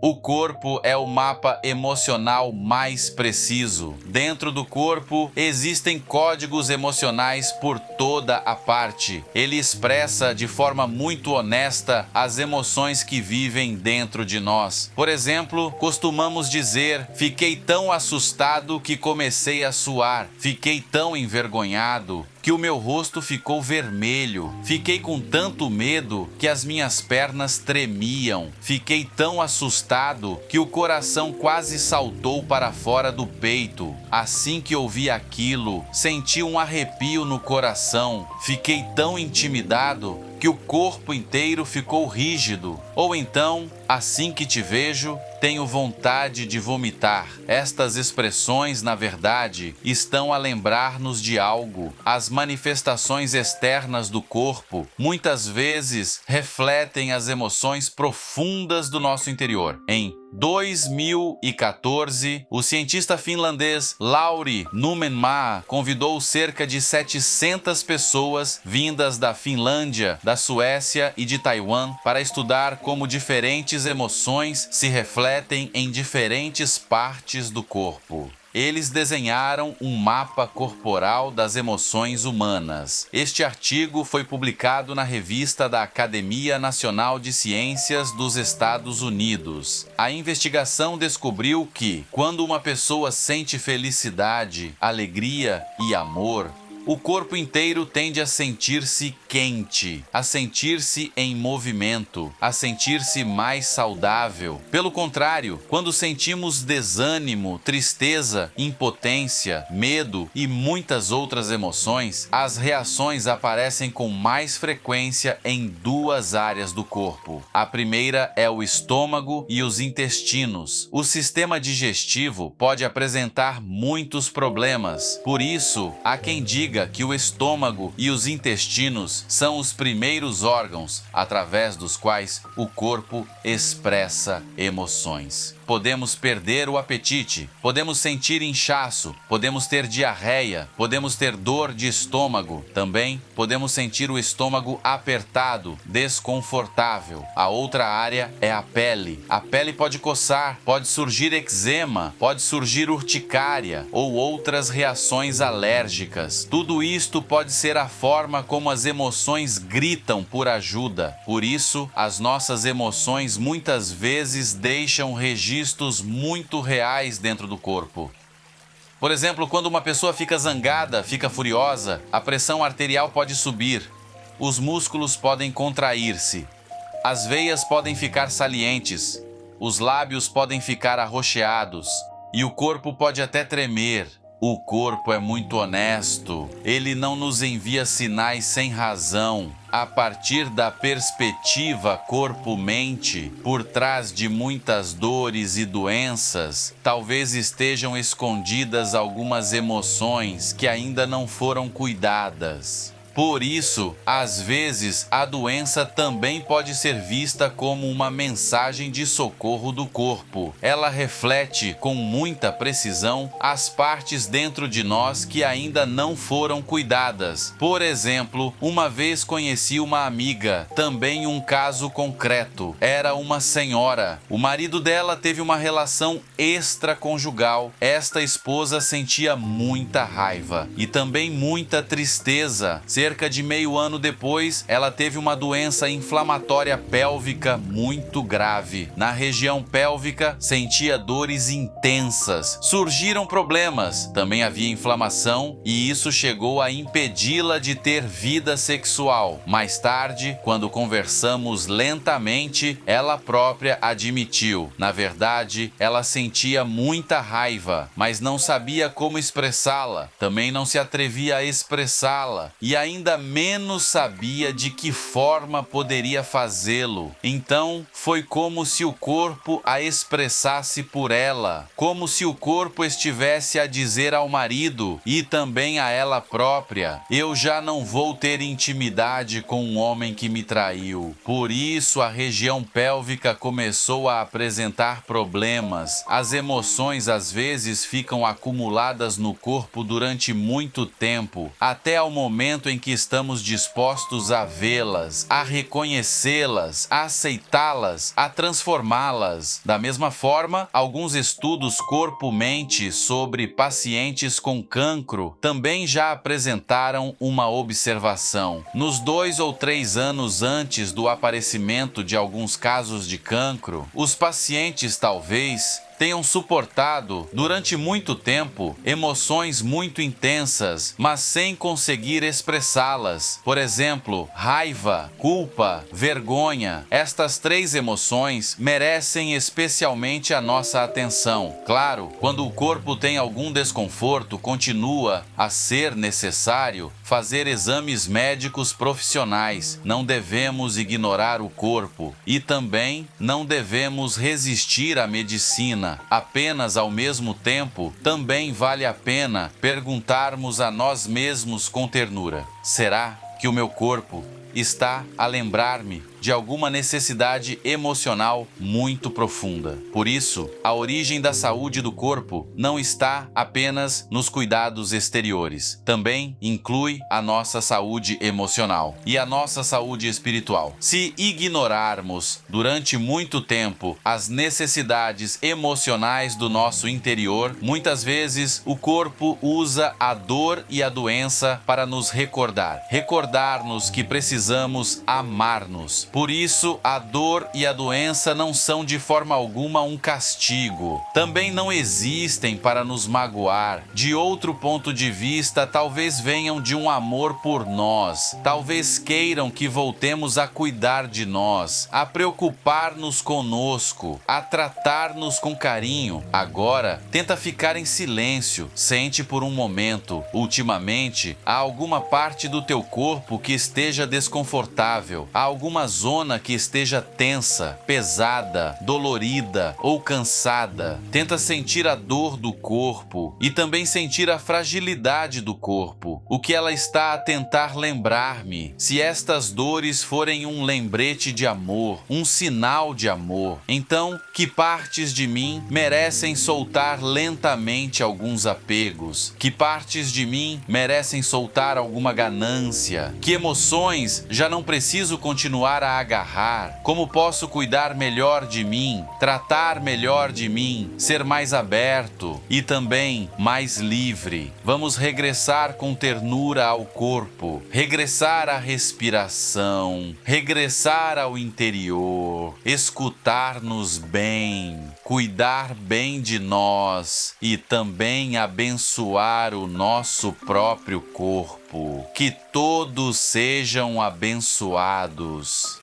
O corpo é o mapa emocional mais preciso. Dentro do corpo existem códigos emocionais por toda a parte. Ele expressa de forma muito honesta as emoções que vivem dentro de nós. Por exemplo, costumamos dizer: fiquei tão assustado que comecei a suar, fiquei tão envergonhado que o meu rosto ficou vermelho. Fiquei com tanto medo que as minhas pernas tremiam. Fiquei tão assustado que o coração quase saltou para fora do peito. Assim que ouvi aquilo, senti um arrepio no coração. Fiquei tão intimidado que o corpo inteiro ficou rígido. Ou então, assim que te vejo, tenho vontade de vomitar. Estas expressões, na verdade, estão a lembrar-nos de algo. As manifestações externas do corpo muitas vezes refletem as emoções profundas do nosso interior. Em 2014, o cientista finlandês Lauri Numenmaa convidou cerca de 700 pessoas vindas da Finlândia, da Suécia e de Taiwan para estudar como diferentes emoções se refletem em diferentes partes do corpo. Eles desenharam um mapa corporal das emoções humanas. Este artigo foi publicado na revista da Academia Nacional de Ciências dos Estados Unidos. A investigação descobriu que, quando uma pessoa sente felicidade, alegria e amor, o corpo inteiro tende a sentir-se quente, a sentir-se em movimento, a sentir-se mais saudável. Pelo contrário, quando sentimos desânimo, tristeza, impotência, medo e muitas outras emoções, as reações aparecem com mais frequência em duas áreas do corpo. A primeira é o estômago e os intestinos. O sistema digestivo pode apresentar muitos problemas. Por isso, há quem diga que o estômago e os intestinos são os primeiros órgãos através dos quais o corpo expressa emoções. Podemos perder o apetite, podemos sentir inchaço, podemos ter diarreia, podemos ter dor de estômago. Também podemos sentir o estômago apertado, desconfortável. A outra área é a pele. A pele pode coçar, pode surgir eczema, pode surgir urticária ou outras reações alérgicas. Tudo isto pode ser a forma como as emoções gritam por ajuda. Por isso, as nossas emoções muitas vezes deixam registros muito reais dentro do corpo. Por exemplo, quando uma pessoa fica zangada, fica furiosa, a pressão arterial pode subir, os músculos podem contrair-se, as veias podem ficar salientes, os lábios podem ficar arroxeados e o corpo pode até tremer. O corpo é muito honesto, ele não nos envia sinais sem razão. A partir da perspectiva corpo-mente, por trás de muitas dores e doenças, talvez estejam escondidas algumas emoções que ainda não foram cuidadas. Por isso, às vezes, a doença também pode ser vista como uma mensagem de socorro do corpo. Ela reflete com muita precisão as partes dentro de nós que ainda não foram cuidadas. Por exemplo, uma vez conheci uma amiga, também um caso concreto. Era uma senhora. O marido dela teve uma relação extraconjugal. Esta esposa sentia muita raiva e também muita tristeza. Cerca de meio ano depois, ela teve uma doença inflamatória pélvica muito grave. Na região pélvica, sentia dores intensas. Surgiram problemas, também havia inflamação e isso chegou a impedi-la de ter vida sexual. Mais tarde, quando conversamos lentamente, ela própria admitiu. Na verdade, ela sentia muita raiva, mas não sabia como expressá-la. Também não se atrevia a expressá-la e ainda menos sabia de que forma poderia fazê-lo. Então, foi como se o corpo a expressasse por ela, como se o corpo estivesse a dizer ao marido e também a ela própria: eu já não vou ter intimidade com um homem que me traiu. Por isso, a região pélvica começou a apresentar problemas. As emoções às vezes ficam acumuladas no corpo durante muito tempo, até ao momento em que estamos dispostos a vê-las, a reconhecê-las, a aceitá-las, a transformá-las. Da mesma forma, alguns estudos corpo-mente sobre pacientes com cancro também já apresentaram uma observação. Nos 2 ou 3 anos antes do aparecimento de alguns casos de cancro, os pacientes talvez tenham suportado durante muito tempo emoções muito intensas, mas sem conseguir expressá-las. Por exemplo, raiva, culpa, vergonha. Estas 3 emoções merecem especialmente a nossa atenção. Claro, quando o corpo tem algum desconforto, continua a ser necessário fazer exames médicos profissionais. Não devemos ignorar o corpo e também não devemos resistir à medicina. Apenas ao mesmo tempo, também vale a pena perguntarmos a nós mesmos com ternura: será que o meu corpo está a lembrar-me de alguma necessidade emocional muito profunda? Por isso, a origem da saúde do corpo não está apenas nos cuidados exteriores. Também inclui a nossa saúde emocional e a nossa saúde espiritual. Se ignorarmos durante muito tempo as necessidades emocionais do nosso interior, muitas vezes o corpo usa a dor e a doença para nos recordar-nos que precisamos amar-nos. Por isso, a dor e a doença não são de forma alguma um castigo. Também não existem para nos magoar. De outro ponto de vista, talvez venham de um amor por nós. Talvez queiram que voltemos a cuidar de nós, a preocupar-nos conosco, a tratar-nos com carinho. Agora, tenta ficar em silêncio. Sente por um momento. Ultimamente, há alguma parte do teu corpo que esteja desconfortável. Há alguma zona que esteja tensa, pesada, dolorida ou cansada. Tenta sentir a dor do corpo e também sentir a fragilidade do corpo. O que ela está a tentar lembrar-me. Se estas dores forem um lembrete de amor, um sinal de amor, então que partes de mim merecem soltar lentamente alguns apegos? Que partes de mim merecem soltar alguma ganância? Que emoções já não preciso continuar a agarrar? Como posso cuidar melhor de mim, tratar melhor de mim, ser mais aberto e também mais livre? Vamos regressar com ternura ao corpo, regressar à respiração, regressar ao interior, escutar-nos bem, cuidar bem de nós e também abençoar o nosso próprio corpo. Que todos sejam abençoados.